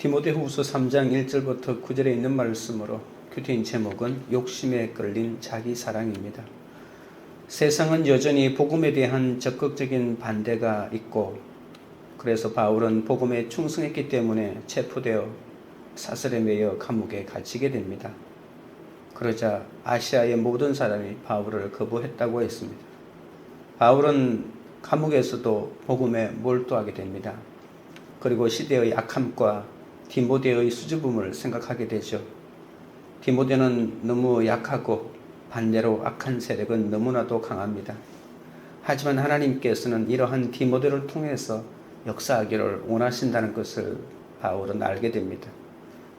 디모데후서 3장 1절부터 9절에 있는 말씀으로 큐티인 제목은 욕심에 끌린 자기 사랑입니다. 세상은 여전히 복음에 대한 적극적인 반대가 있고, 그래서 바울은 복음에 충성했기 때문에 체포되어 사슬에 매여 감옥에 갇히게 됩니다. 그러자 아시아의 모든 사람이 바울을 거부했다고 했습니다. 바울은 감옥에서도 복음에 몰두하게 됩니다. 그리고 시대의 악함과 디모데의 수줍음을 생각하게 되죠. 디모데는 너무 약하고 반대로 악한 세력은 너무나도 강합니다. 하지만 하나님께서는 이러한 디모데를 통해서 역사하기를 원하신다는 것을 바울은 알게 됩니다.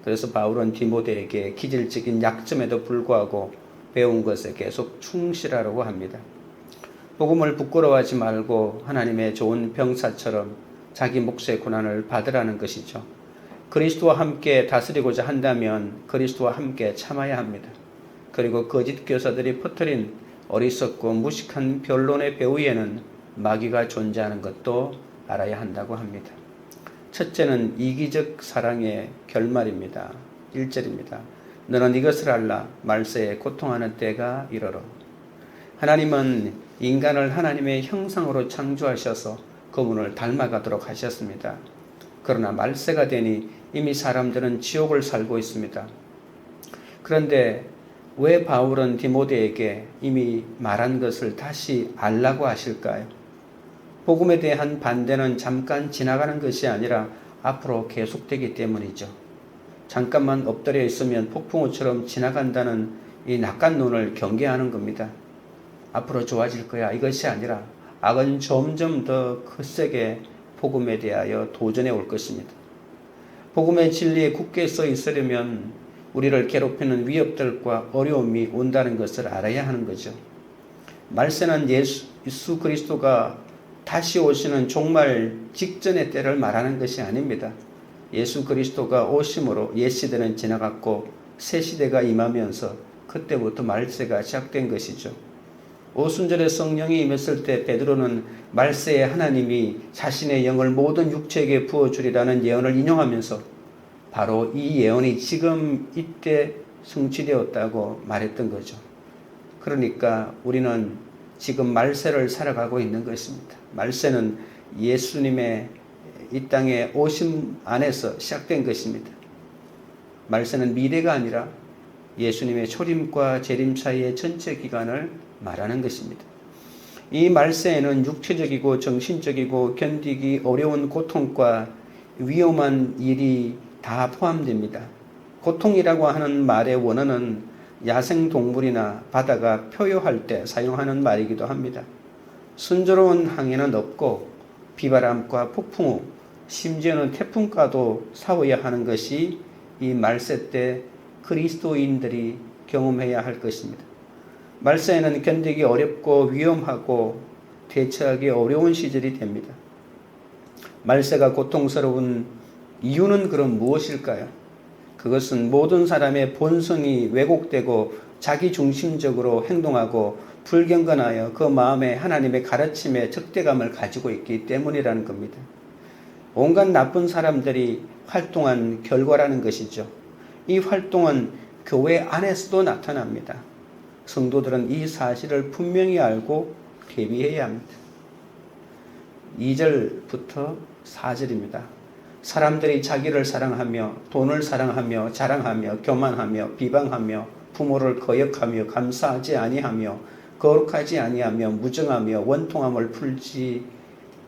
그래서 바울은 디모데에게 기질적인 약점에도 불구하고 배운 것에 계속 충실하라고 합니다. 복음을 부끄러워하지 말고 하나님의 좋은 병사처럼 자기 몫의 고난을 받으라는 것이죠. 그리스도와 함께 다스리고자 한다면 그리스도와 함께 참아야 합니다. 그리고 거짓 교사들이 퍼뜨린 어리석고 무식한 변론의 배후에는 마귀가 존재하는 것도 알아야 한다고 합니다. 첫째는 이기적 사랑의 결말입니다. 1절입니다. 너는 이것을 알라. 말세에 고통하는 때가 이르러. 하나님은 인간을 하나님의 형상으로 창조하셔서 그분을 닮아가도록 하셨습니다. 그러나 말세가 되니 이미 사람들은 지옥을 살고 있습니다. 그런데 왜 바울은 디모데에게 이미 말한 것을 다시 알라고 하실까요? 복음에 대한 반대는 잠깐 지나가는 것이 아니라 앞으로 계속되기 때문이죠. 잠깐만 엎드려 있으면 폭풍우처럼 지나간다는 이 낙관론을 경계하는 겁니다. 앞으로 좋아질 거야, 이것이 아니라 악은 점점 더 거세게 복음에 대하여 도전해 올 것입니다. 복음의 진리에 굳게 서 있으려면 우리를 괴롭히는 위협들과 어려움이 온다는 것을 알아야 하는 거죠. 말세는 예수 그리스도가 다시 오시는 종말 직전의 때를 말하는 것이 아닙니다. 예수 그리스도가 오심으로 옛 시대는 지나갔고 새 시대가 임하면서 그때부터 말세가 시작된 것이죠. 오순절에 성령이 임했을 때 베드로는 말세에 하나님이 자신의 영을 모든 육체에게 부어주리라는 예언을 인용하면서 바로 이 예언이 지금 이때 성취되었다고 말했던 거죠. 그러니까 우리는 지금 말세를 살아가고 있는 것입니다. 말세는 예수님의 이 땅에 오심 안에서 시작된 것입니다. 말세는 미래가 아니라 예수님의 초림과 재림 사이의 전체 기간을 말하는 것입니다. 이 말세에는 육체적이고 정신적이고 견디기 어려운 고통과 위험한 일이 다 포함됩니다. 고통이라고 하는 말의 원어는 야생동물이나 바다가 표효할 때 사용하는 말이기도 합니다. 순조로운 항해는 없고 비바람과 폭풍우, 심지어는 태풍과도 싸워야 하는 것이 이 말세 때 그리스도인들이 경험해야 할 것입니다. 말세에는 견디기 어렵고 위험하고 대처하기 어려운 시절이 됩니다. 말세가 고통스러운 이유는 그럼 무엇일까요? 그것은 모든 사람의 본성이 왜곡되고 자기중심적으로 행동하고 불경건하여 그 마음에 하나님의 가르침에 적대감을 가지고 있기 때문이라는 겁니다. 온갖 나쁜 사람들이 활동한 결과라는 것이죠. 이 활동은 교회 안에서도 나타납니다. 성도들은 이 사실을 분명히 알고 대비해야 합니다. 2절부터 4절입니다. 사람들이 자기를 사랑하며 돈을 사랑하며 자랑하며 교만하며 비방하며 부모를 거역하며 감사하지 아니하며 거룩하지 아니하며 무정하며 원통함을 풀지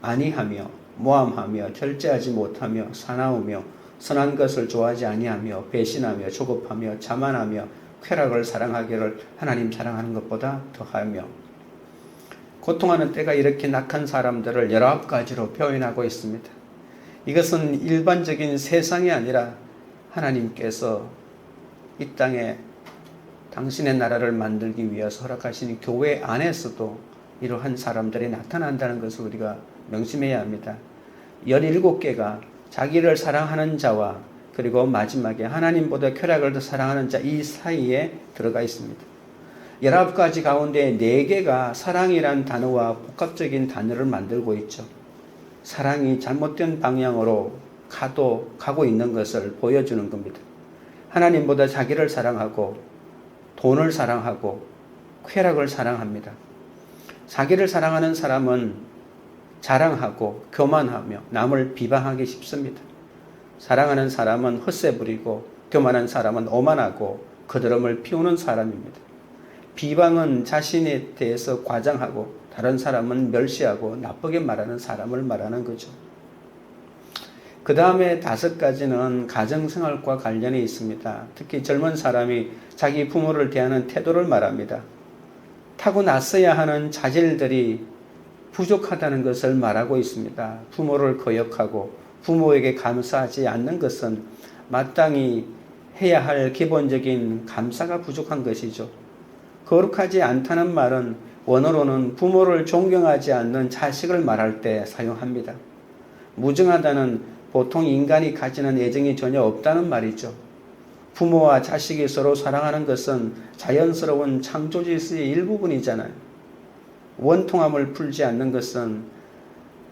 아니하며 모함하며 절제하지 못하며 사나우며 선한 것을 좋아하지 아니하며 배신하며 조급하며 자만하며 쾌락을 사랑하기를 하나님 사랑하는 것보다 더하며. 고통하는 때가 이렇게 낙한 사람들을 19가지로 표현하고 있습니다. 이것은 일반적인 세상이 아니라 하나님께서 이 땅에 당신의 나라를 만들기 위해서 허락하신 교회 안에서도 이러한 사람들이 나타난다는 것을 우리가 명심해야 합니다. 17개가 자기를 사랑하는 자와 그리고 마지막에 하나님보다 쾌락을 더 사랑하는 자, 이 사이에 들어가 있습니다. 19가지 가운데 4개가 사랑이란 단어와 복합적인 단어를 만들고 있죠. 사랑이 잘못된 방향으로 가고 있는 것을 보여주는 겁니다. 하나님보다 자기를 사랑하고 돈을 사랑하고 쾌락을 사랑합니다. 자기를 사랑하는 사람은 자랑하고 교만하며 남을 비방하기 쉽습니다. 사랑하는 사람은 헛새 부리고 교만한 사람은 오만하고 거드름을 피우는 사람입니다. 비방은 자신에 대해서 과장하고 다른 사람은 멸시하고 나쁘게 말하는 사람을 말하는 거죠. 그 다음에 5가지는 가정생활과 관련이 있습니다. 특히 젊은 사람이 자기 부모를 대하는 태도를 말합니다. 타고났어야 하는 자질들이 부족하다는 것을 말하고 있습니다. 부모를 거역하고 부모에게 감사하지 않는 것은 마땅히 해야 할 기본적인 감사가 부족한 것이죠. 거룩하지 않다는 말은 원어로는 부모를 존경하지 않는 자식을 말할 때 사용합니다. 무증하다는 보통 인간이 가지는 애정이 전혀 없다는 말이죠. 부모와 자식이 서로 사랑하는 것은 자연스러운 창조 질서의 일부분이잖아요. 원통함을 풀지 않는 것은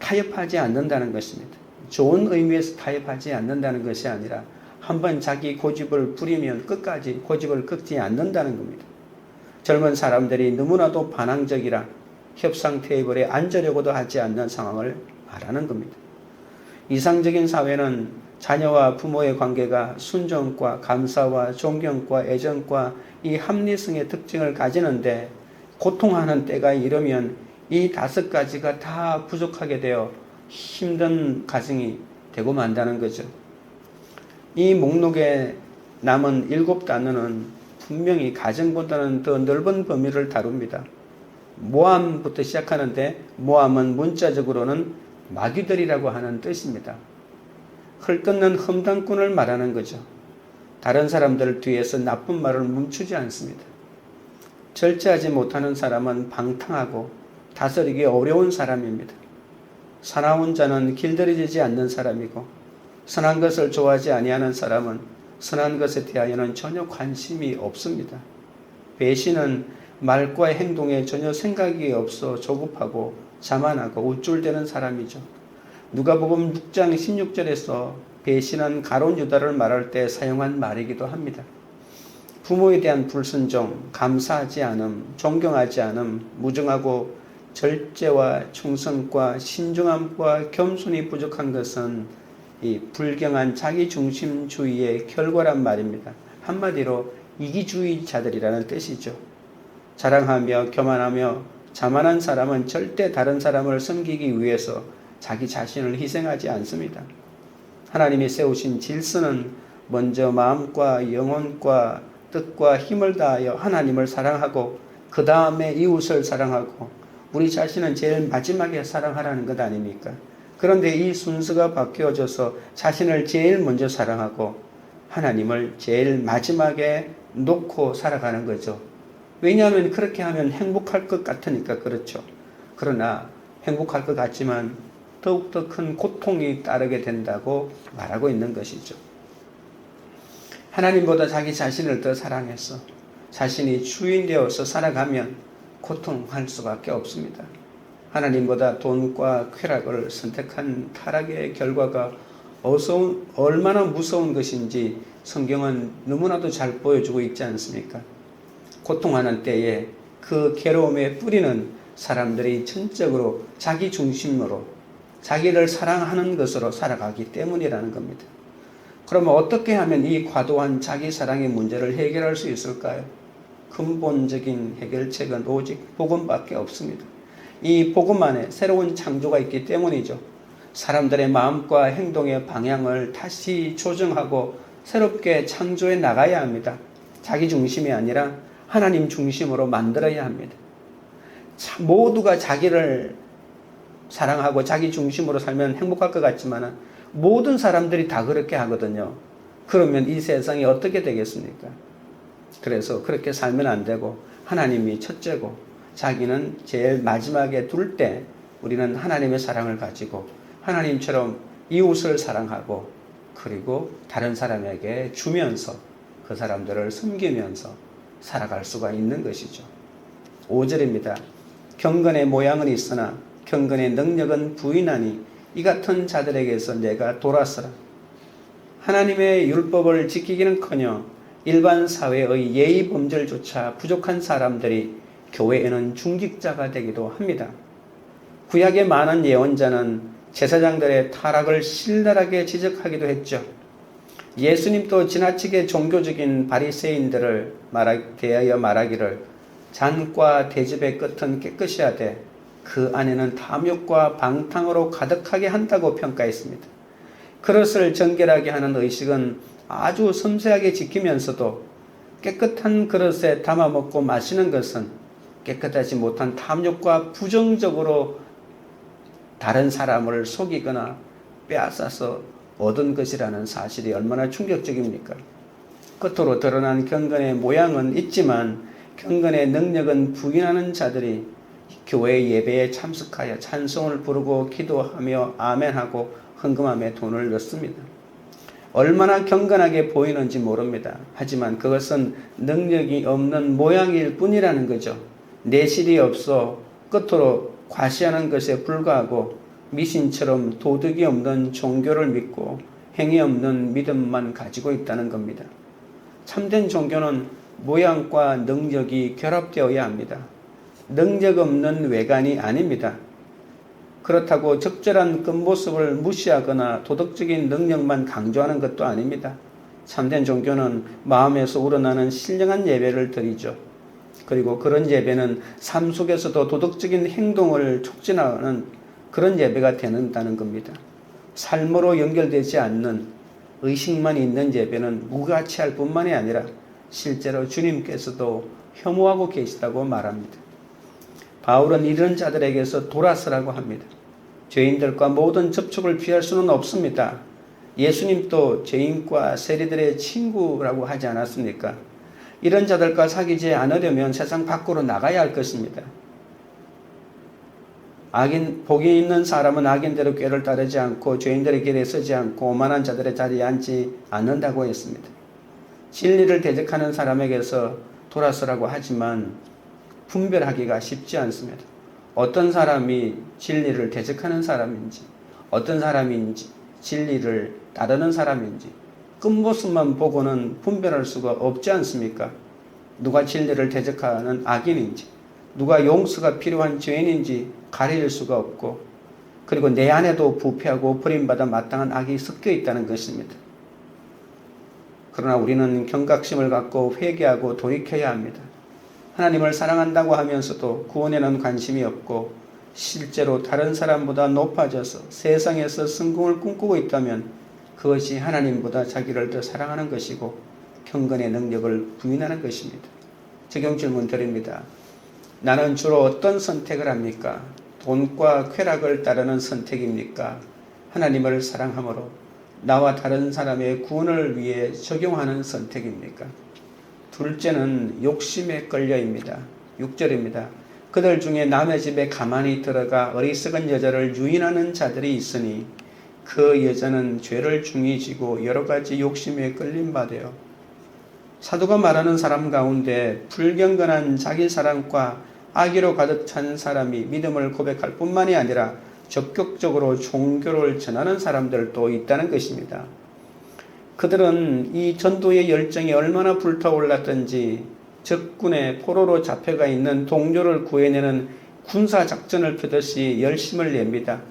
타협하지 않는다는 것입니다. 좋은 의미에서 타협하지 않는다는 것이 아니라 한번 자기 고집을 부리면 끝까지 고집을 꺾지 않는다는 겁니다. 젊은 사람들이 너무나도 반항적이라 협상 테이블에 앉으려고도 하지 않는 상황을 말하는 겁니다. 이상적인 사회는 자녀와 부모의 관계가 순종과 감사와 존경과 애정과 이 합리성의 특징을 가지는데 고통하는 때가 이르면 이 5가지가 다 부족하게 되어 힘든 가정이 되고 만다는 거죠. 이 목록에 남은 7단어는 분명히 가정보다는 더 넓은 범위를 다룹니다. 모함부터 시작하는데 모함은 문자적으로는 마귀들이라고 하는 뜻입니다. 헐뜯는 험담꾼을 말하는 거죠. 다른 사람들 뒤에서 나쁜 말을 멈추지 않습니다. 절제하지 못하는 사람은 방탕하고 다스리기 어려운 사람입니다. 사나운 자는 길들여지지 않는 사람이고 선한 것을 좋아하지 아니하는 사람은 선한 것에 대하여는 전혀 관심이 없습니다. 배신은 말과 행동에 전혀 생각이 없어 조급하고 자만하고 우쭐대는 사람이죠. 누가복음 6장 16절에서 배신한 가룟 유다를 말할 때 사용한 말이기도 합니다. 부모에 대한 불순종, 감사하지 않음, 존경하지 않음, 무증하고 절제와 충성과 신중함과 겸손이 부족한 것은 이 불경한 자기중심주의의 결과란 말입니다. 한마디로 이기주의자들이라는 뜻이죠. 자랑하며 교만하며 자만한 사람은 절대 다른 사람을 섬기기 위해서 자기 자신을 희생하지 않습니다. 하나님이 세우신 질서는 먼저 마음과 영혼과 뜻과 힘을 다하여 하나님을 사랑하고 그 다음에 이웃을 사랑하고 우리 자신은 제일 마지막에 사랑하라는 것 아닙니까? 그런데 이 순서가 바뀌어져서 자신을 제일 먼저 사랑하고 하나님을 제일 마지막에 놓고 살아가는 거죠. 왜냐하면 그렇게 하면 행복할 것 같으니까 그렇죠. 그러나 행복할 것 같지만 더욱더 큰 고통이 따르게 된다고 말하고 있는 것이죠. 하나님보다 자기 자신을 더 사랑해서 자신이 주인 되어서 살아가면 고통할 수밖에 없습니다. 하나님보다 돈과 쾌락을 선택한 타락의 결과가 얼마나 무서운 것인지 성경은 너무나도 잘 보여주고 있지 않습니까? 고통하는 때에 그 괴로움의 뿌리는 사람들이 전적으로 자기 중심으로 자기를 사랑하는 것으로 살아가기 때문이라는 겁니다. 그러면 어떻게 하면 이 과도한 자기 사랑의 문제를 해결할 수 있을까요? 근본적인 해결책은 오직 복음밖에 없습니다. 이 복음 안에 새로운 창조가 있기 때문이죠. 사람들의 마음과 행동의 방향을 다시 조정하고 새롭게 창조해 나가야 합니다. 자기 중심이 아니라 하나님 중심으로 만들어야 합니다. 모두가 자기를 사랑하고 자기 중심으로 살면 행복할 것 같지만 모든 사람들이 다 그렇게 하거든요. 그러면 이 세상이 어떻게 되겠습니까? 그래서 그렇게 살면 안 되고 하나님이 첫째고 자기는 제일 마지막에 둘 때 우리는 하나님의 사랑을 가지고 하나님처럼 이웃을 사랑하고 그리고 다른 사람에게 주면서 그 사람들을 섬기면서 살아갈 수가 있는 것이죠. 5절입니다. 경건의 모양은 있으나 경건의 능력은 부인하니 이 같은 자들에게서 내가 돌아서라. 하나님의 율법을 지키기는커녕 일반 사회의 예의 범절조차 부족한 사람들이 교회에는 중직자가 되기도 합니다. 구약의 많은 예언자는 제사장들의 타락을 신랄하게 지적하기도 했죠. 예수님도 지나치게 종교적인 바리새인들을 대하여 말하기를 잔과 대접의 끝은 깨끗이 하되 그 안에는 탐욕과 방탕으로 가득하게 한다고 평가했습니다. 그릇을 정결하게 하는 의식은 아주 섬세하게 지키면서도 깨끗한 그릇에 담아 먹고 마시는 것은 깨끗하지 못한 탐욕과 부정적으로 다른 사람을 속이거나 빼앗아서 얻은 것이라는 사실이 얼마나 충격적입니까? 겉으로 드러난 경건의 모양은 있지만 경건의 능력은 부인하는 자들이 교회 예배에 참석하여 찬송을 부르고 기도하며 아멘하고 헌금함에 돈을 넣습니다. 얼마나 경건하게 보이는지 모릅니다. 하지만 그것은 능력이 없는 모양일 뿐이라는 거죠. 내실이 없어 겉으로 과시하는 것에 불과하고 미신처럼 도덕이 없는 종교를 믿고 행위 없는 믿음만 가지고 있다는 겁니다. 참된 종교는 모양과 능력이 결합되어야 합니다. 능력 없는 외관이 아닙니다. 그렇다고 적절한 겉모습을 무시하거나 도덕적인 능력만 강조하는 것도 아닙니다. 참된 종교는 마음에서 우러나는 신령한 예배를 드리죠. 그리고 그런 예배는 삶 속에서도 도덕적인 행동을 촉진하는 그런 예배가 되는다는 겁니다. 삶으로 연결되지 않는 의식만 있는 예배는 무가치할 뿐만이 아니라 실제로 주님께서도 혐오하고 계시다고 말합니다. 바울은 이런 자들에게서 돌아서라고 합니다. 죄인들과 모든 접촉을 피할 수는 없습니다. 예수님도 죄인과 세리들의 친구라고 하지 않았습니까? 이런 자들과 사귀지 않으려면 세상 밖으로 나가야 할 것입니다. 복이 있는 사람은 악인들의 꾀를 따르지 않고 죄인들의 길에 서지 않고 오만한 자들의 자리에 앉지 않는다고 했습니다. 진리를 대적하는 사람에게서 돌아서라고 하지만 분별하기가 쉽지 않습니다. 어떤 사람이 진리를 대적하는 사람인지, 어떤 사람인지, 진리를 따르는 사람인지 끝모습만 보고는 분별할 수가 없지 않습니까? 누가 진리를 대적하는 악인인지, 누가 용서가 필요한 죄인인지 가릴 수가 없고, 그리고 내 안에도 부패하고 버림받아 마땅한 악이 섞여 있다는 것입니다. 그러나 우리는 경각심을 갖고 회개하고 돌이켜야 합니다. 하나님을 사랑한다고 하면서도 구원에는 관심이 없고 실제로 다른 사람보다 높아져서 세상에서 성공을 꿈꾸고 있다면 그것이 하나님보다 자기를 더 사랑하는 것이고 경건의 능력을 부인하는 것입니다. 적용 질문 드립니다. 나는 주로 어떤 선택을 합니까? 돈과 쾌락을 따르는 선택입니까? 하나님을 사랑함으로 나와 다른 사람의 구원을 위해 적용하는 선택입니까? 둘째는 욕심에 끌려입니다. 6절입니다. 그들 중에 남의 집에 가만히 들어가 어리석은 여자를 유인하는 자들이 있으니 그 여자는 죄를 중히 지고 여러 가지 욕심에 끌린 바 되어. 사도가 말하는 사람 가운데 불경건한 자기 사랑과 악의로 가득 찬 사람이 믿음을 고백할 뿐만이 아니라 적극적으로 종교를 전하는 사람들도 있다는 것입니다. 그들은 이 전도의 열정이 얼마나 불타올랐던지 적군의 포로로 잡혀가 있는 동료를 구해내는 군사작전을 펴듯이 열심을 냅니다.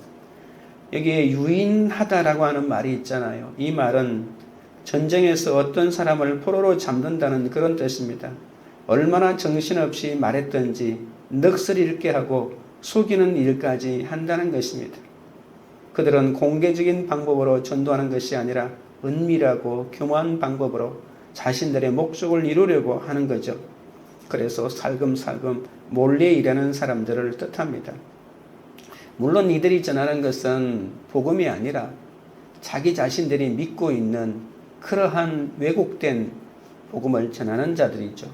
여기에 유인하다라고 하는 말이 있잖아요. 이 말은 전쟁에서 어떤 사람을 포로로 잡는다는 그런 뜻입니다. 얼마나 정신없이 말했던지 넋을 잃게 하고 속이는 일까지 한다는 것입니다. 그들은 공개적인 방법으로 전도하는 것이 아니라 은밀하고 교묘한 방법으로 자신들의 목적을 이루려고 하는 거죠. 그래서 살금살금 몰래 일하는 사람들을 뜻합니다. 물론 이들이 전하는 것은 복음이 아니라 자기 자신들이 믿고 있는 그러한 왜곡된 복음을 전하는 자들이죠.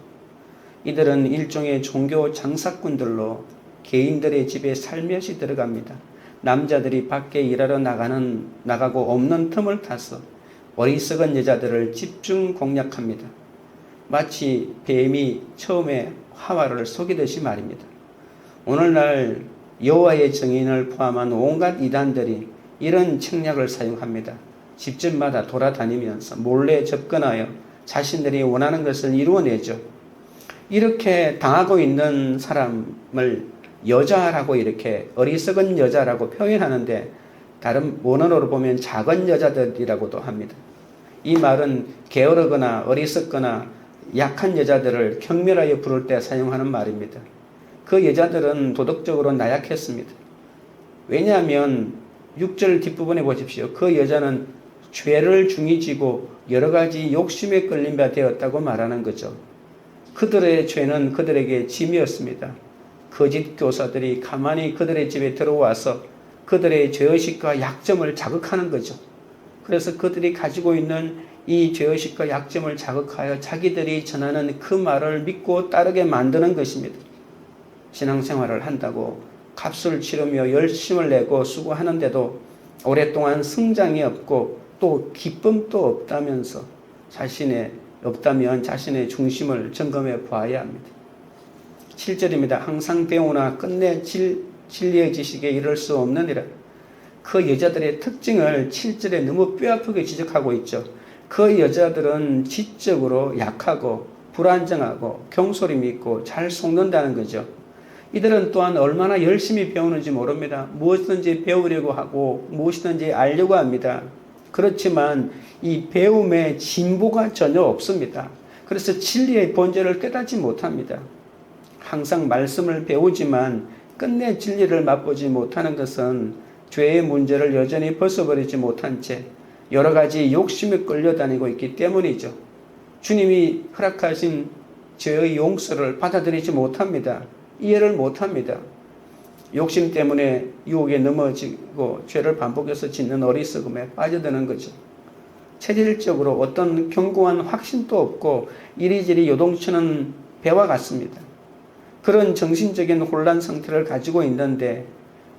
이들은 일종의 종교 장사꾼들로 개인들의 집에 살며시 들어갑니다. 남자들이 밖에 일하러 나가고 없는 틈을 타서 어리석은 여자들을 집중 공략합니다. 마치 뱀이 처음에 하와를 속이듯이 말입니다. 오늘날 여호와의 증인을 포함한 온갖 이단들이 이런 책략을 사용합니다. 집집마다 돌아다니면서 몰래 접근하여 자신들이 원하는 것을 이루어내죠. 이렇게 당하고 있는 사람을 여자라고 이렇게 어리석은 여자라고 표현하는데 다른 원어로 보면 작은 여자들이라고도 합니다. 이 말은 게으르거나 어리석거나 약한 여자들을 경멸하여 부를 때 사용하는 말입니다. 그 여자들은 도덕적으로 나약했습니다. 왜냐하면 6절 뒷부분에 보십시오. 그 여자는 죄를 중히 지고 여러 가지 욕심에 끌린 바 되었다고 말하는 거죠. 그들의 죄는 그들에게 짐이었습니다. 거짓 교사들이 가만히 그들의 집에 들어와서 그들의 죄의식과 약점을 자극하는 거죠. 그래서 그들이 가지고 있는 이 죄의식과 약점을 자극하여 자기들이 전하는 그 말을 믿고 따르게 만드는 것입니다. 신앙생활을 한다고 값을 치르며 열심을 내고 수고하는데도 오랫동안 성장이 없고 또 기쁨도 없다면 자신의 중심을 점검해 보아야 합니다. 7절입니다. 항상 배우나 끝내 진리의 지식에 이를 수 없느니라. 그 여자들의 특징을 7절에 너무 뼈아프게 지적하고 있죠. 그 여자들은 지적으로 약하고 불안정하고 경솔임이 있고 잘 속는다는 거죠. 이들은 또한 얼마나 열심히 배우는지 모릅니다. 무엇이든지 배우려고 하고 무엇이든지 알려고 합니다. 그렇지만 이 배움에 진보가 전혀 없습니다. 그래서 진리의 본질을 깨닫지 못합니다. 항상 말씀을 배우지만 끝내 진리를 맛보지 못하는 것은 죄의 문제를 여전히 벗어버리지 못한 채 여러 가지 욕심에 끌려다니고 있기 때문이죠. 주님이 허락하신 죄의 용서를 받아들이지 못합니다. 이해를 못합니다. 욕심 때문에 유혹에 넘어지고 죄를 반복해서 짓는 어리석음에 빠져드는 거죠. 체질적으로 어떤 견고한 확신도 없고 이리저리 요동치는 배와 같습니다. 그런 정신적인 혼란 상태를 가지고 있는데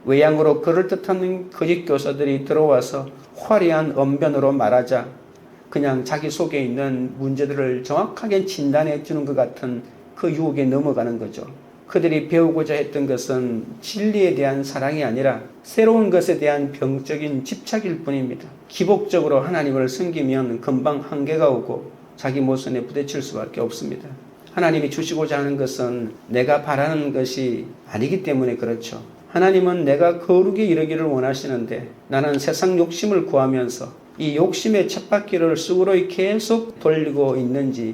외양으로 그럴듯한 거짓 교사들이 들어와서 화려한 언변으로 말하자 그냥 자기 속에 있는 문제들을 정확하게 진단해 주는 것 같은 그 유혹에 넘어가는 거죠. 그들이 배우고자 했던 것은 진리에 대한 사랑이 아니라 새로운 것에 대한 병적인 집착일 뿐입니다. 기복적으로 하나님을 섬기면 금방 한계가 오고 자기 모순에 부딪힐 수밖에 없습니다. 하나님이 주시고자 하는 것은 내가 바라는 것이 아니기 때문에 그렇죠. 하나님은 내가 거룩에 이르기를 원하시는데 나는 세상 욕심을 구하면서 이 욕심의 쳇바퀴를 수그러이 계속 돌리고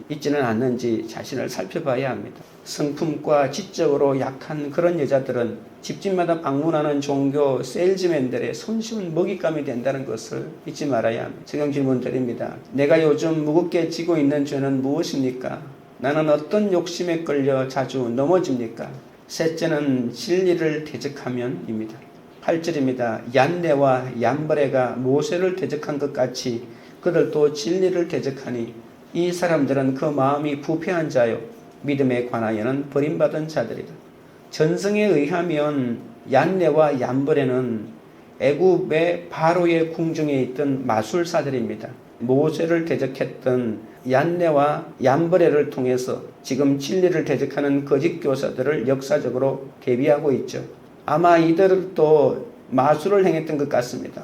있지는 않는지 자신을 살펴봐야 합니다. 성품과 지적으로 약한 그런 여자들은 집집마다 방문하는 종교 세일즈맨들의 손쉬운 먹잇감이 된다는 것을 잊지 말아야 합니다. 적용 질문 드립니다. 내가 요즘 무겁게 지고 있는 죄는 무엇입니까? 나는 어떤 욕심에 끌려 자주 넘어집니까? 셋째는 진리를 대적하면입니다. 8절입니다. 얀네와 얀브레가 모세를 대적한 것 같이 그들도 진리를 대적하니 이 사람들은 그 마음이 부패한 자요 믿음에 관하여는 버림받은 자들이다. 전승에 의하면 얀네와 얀브레는 애굽의 바로의 궁중에 있던 마술사들입니다. 모세를 대적했던 얀네와 얀브레를 통해서 지금 진리를 대적하는 거짓 교사들을 역사적으로 대비하고 있죠. 아마 이들도 마술을 행했던 것 같습니다.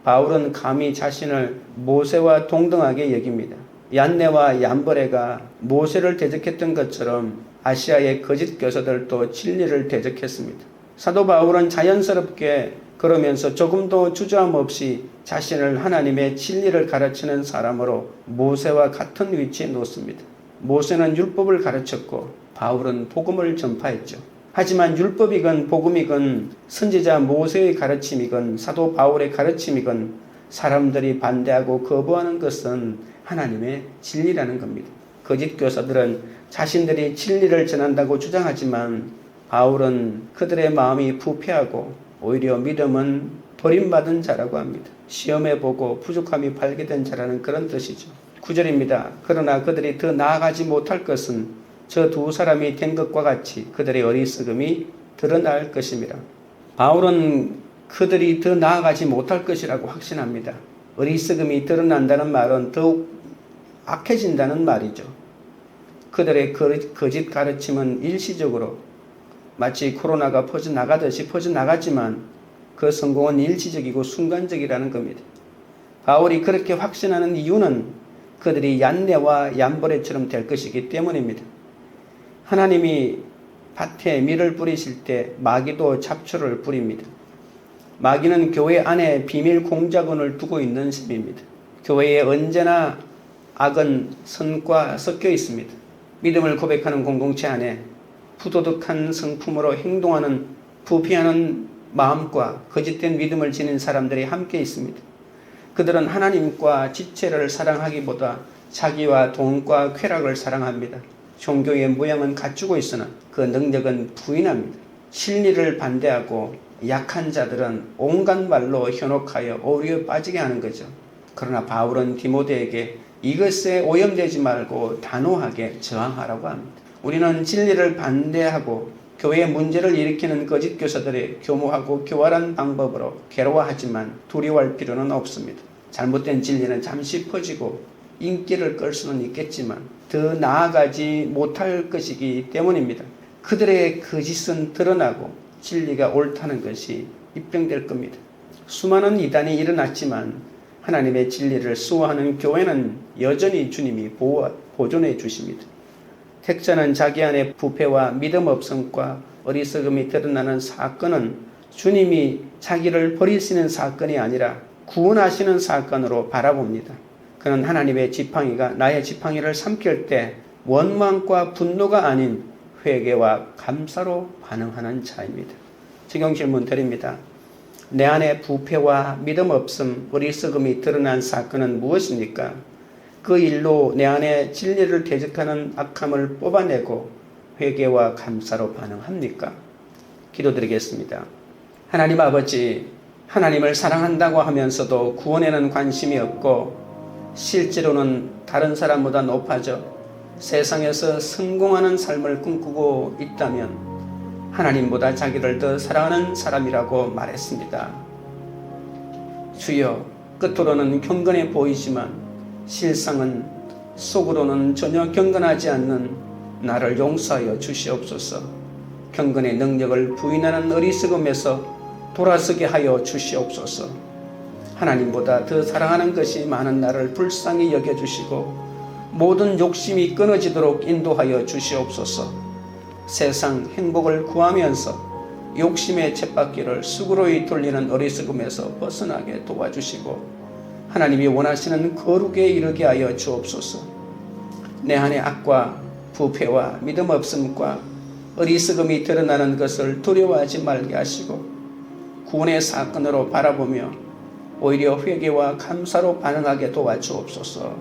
바울은 감히 자신을 모세와 동등하게 여깁니다. 얀네와 얀브레가 모세를 대적했던 것처럼 아시아의 거짓 교사들도 진리를 대적했습니다. 사도 바울은 자연스럽게 그러면서 조금도 주저함 없이 자신을 하나님의 진리를 가르치는 사람으로 모세와 같은 위치에 놓습니다. 모세는 율법을 가르쳤고 바울은 복음을 전파했죠. 하지만 율법이건 복음이건 선지자 모세의 가르침이건 사도 바울의 가르침이건 사람들이 반대하고 거부하는 것은 하나님의 진리라는 겁니다. 거짓 교사들은 자신들이 진리를 전한다고 주장하지만 바울은 그들의 마음이 부패하고 오히려 믿음은 버림받은 자라고 합니다. 시험해 보고 부족함이 발견된 자라는 그런 뜻이죠. 9절입니다. 그러나 그들이 더 나아가지 못할 것은 저 두 사람이 된 것과 같이 그들의 어리석음이 드러날 것입니다. 바울은 그들이 더 나아가지 못할 것이라고 확신합니다. 어리석음이 드러난다는 말은 더욱 악해진다는 말이죠. 그들의 거짓 가르침은 일시적으로 마치 코로나가 퍼져나가듯이 퍼져나가지만 그 성공은 일시적이고 순간적이라는 겁니다. 바울이 그렇게 확신하는 이유는 그들이 얀네와 얀보레처럼 될 것이기 때문입니다. 하나님이 밭에 밀을 뿌리실 때 마귀도 잡초를 뿌립니다. 마귀는 교회 안에 비밀 공작원을 두고 있는 셈입니다. 교회에 언제나 악은 선과 섞여 있습니다. 믿음을 고백하는 공동체 안에 부도덕한 성품으로 행동하는 부패하는 마음과 거짓된 믿음을 지닌 사람들이 함께 있습니다. 그들은 하나님과 지체를 사랑하기보다 자기와 돈과 쾌락을 사랑합니다. 종교의 모양은 갖추고 있으나 그 능력은 부인합니다. 진리를 반대하고 약한 자들은 온갖 말로 현혹하여 오류에 빠지게 하는 거죠. 그러나 바울은 디모데에게 이것에 오염되지 말고 단호하게 저항하라고 합니다. 우리는 진리를 반대하고 교회에 문제를 일으키는 거짓 교사들의 교모하고 교활한 방법으로 괴로워하지만 두려워할 필요는 없습니다. 잘못된 진리는 잠시 퍼지고 인기를 끌 수는 있겠지만 더 나아가지 못할 것이기 때문입니다. 그들의 거짓은 드러나고 진리가 옳다는 것이 입증될 겁니다. 수많은 이단이 일어났지만 하나님의 진리를 수호하는 교회는 여전히 주님이 보존해 주십니다. 택자는 자기 안에 부패와 믿음 없음과 어리석음이 드러나는 사건은 주님이 자기를 버리시는 사건이 아니라 구원하시는 사건으로 바라봅니다. 그는 하나님의 지팡이가 나의 지팡이를 삼킬 때 원망과 분노가 아닌 회개와 감사로 반응하는 자입니다. 적용 질문 드립니다. 내 안에 부패와 믿음 없음, 어리석음이 드러난 사건은 무엇입니까? 그 일로 내 안에 진리를 대적하는 악함을 뽑아내고 회개와 감사로 반응합니까? 기도드리겠습니다. 하나님 아버지, 하나님을 사랑한다고 하면서도 구원에는 관심이 없고 실제로는 다른 사람보다 높아져 세상에서 성공하는 삶을 꿈꾸고 있다면 하나님보다 자기를 더 사랑하는 사람이라고 말했습니다. 주여, 겉으로는 경건해 보이지만 실상은 속으로는 전혀 경건하지 않는 나를 용서하여 주시옵소서. 경건의 능력을 부인하는 어리석음에서 돌아서게 하여 주시옵소서. 하나님보다 더 사랑하는 것이 많은 나를 불쌍히 여겨주시고 모든 욕심이 끊어지도록 인도하여 주시옵소서. 세상 행복을 구하면서 욕심의 쳇바퀴를 수그러이 돌리는 어리석음에서 벗어나게 도와주시고 하나님이 원하시는 거룩에 이르게 하여 주옵소서. 내 안에 악과 부패와 믿음 없음과 어리석음이 드러나는 것을 두려워하지 말게 하시고 구원의 사건으로 바라보며 오히려 회개와 감사로 반응하게 도와주옵소서.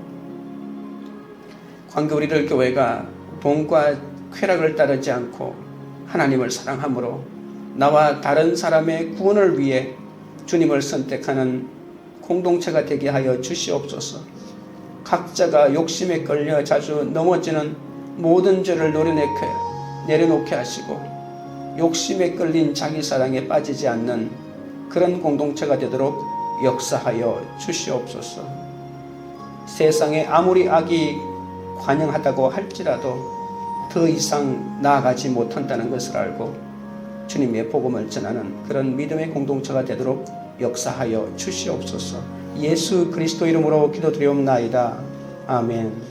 광교우리들 교회가 돈과 쾌락을 따르지 않고 하나님을 사랑함으로 나와 다른 사람의 구원을 위해 주님을 선택하는 공동체가 되게 하여 주시옵소서. 각자가 욕심에 끌려 자주 넘어지는 모든 죄를 내려놓게 하시고 욕심에 끌린 자기 사랑에 빠지지 않는 그런 공동체가 되도록 역사하여 주시옵소서. 세상에 아무리 악이 관영하다고 할지라도 더 이상 나아가지 못한다는 것을 알고 주님의 복음을 전하는 그런 믿음의 공동체가 되도록 역사하여 주시옵소서. 예수 그리스도 이름으로 기도드리옵나이다. 아멘.